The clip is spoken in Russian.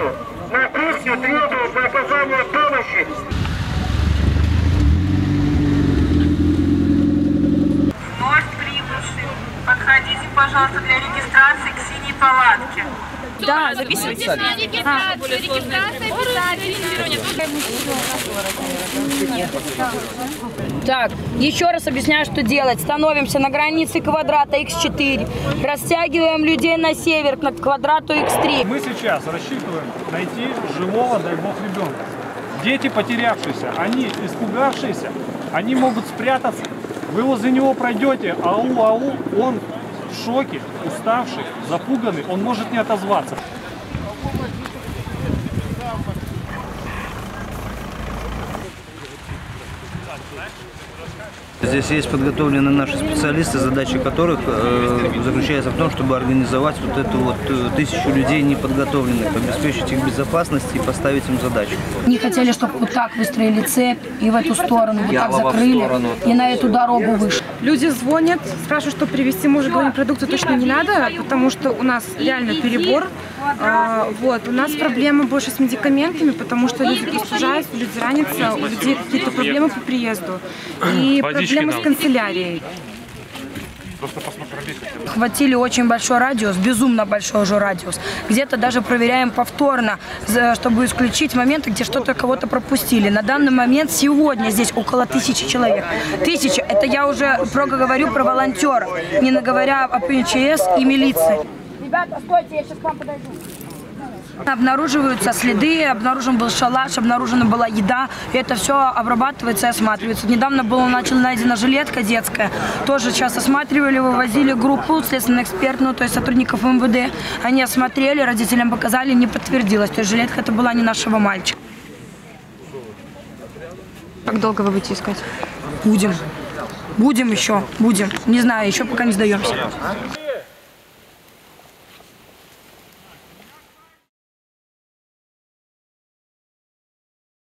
улицу. На кухню требуют оказания помощи. Вновь прибывшим. Подходите, пожалуйста, для регистрации к синей палатке. Да, записывайтесь. Так, еще раз объясняю, что делать. Становимся на границе квадрата Х4, растягиваем людей на север к квадрату Х3. Мы сейчас рассчитываем найти живого, дай бог, ребенка. Дети потерявшиеся, они испугавшиеся, они могут спрятаться. Вы возле него пройдете, ау-ау, он в шоке, уставший, запуганный, он может не отозваться. Здесь есть подготовлены наши специалисты, задача которых заключается в том, чтобы организовать вот эту вот 1000 людей неподготовленных, обеспечить их безопасность и поставить им задачу. Не хотели, чтобы вот так выстроили цепь и в эту сторону, вот так закрыли и на эту дорогу вышли. Люди звонят, спрашивают, что привезти. Мы уже говорим, продукты точно не надо, потому что у нас реально перебор. Вот. У нас проблемы больше с медикаментами, потому что люди простужаются, люди ранятся, у людей какие-то проблемы по приезду. И проблемы с канцелярией. Хватили очень большой радиус, безумно большой уже радиус. Где-то даже проверяем повторно, чтобы исключить моменты, где что-то кого-то пропустили. На данный момент сегодня здесь около 1000 человек. 1000, это я уже говорю про волонтеров, не говоря о ПНЧС и милиции. Ребята, стойте, я сейчас к вам подойду. Обнаруживаются следы, обнаружен был шалаш, обнаружена была еда. И это все обрабатывается и осматривается. Недавно была найдена жилетка детская. Тоже сейчас осматривали, вывозили группу следственно-экспертную, то есть сотрудников МВД. Они осмотрели, родителям показали, не подтвердилось. То есть жилетка это была не нашего мальчика. Как долго вы будете искать? Будем. Будем еще, будем. Не знаю, еще пока не сдаемся.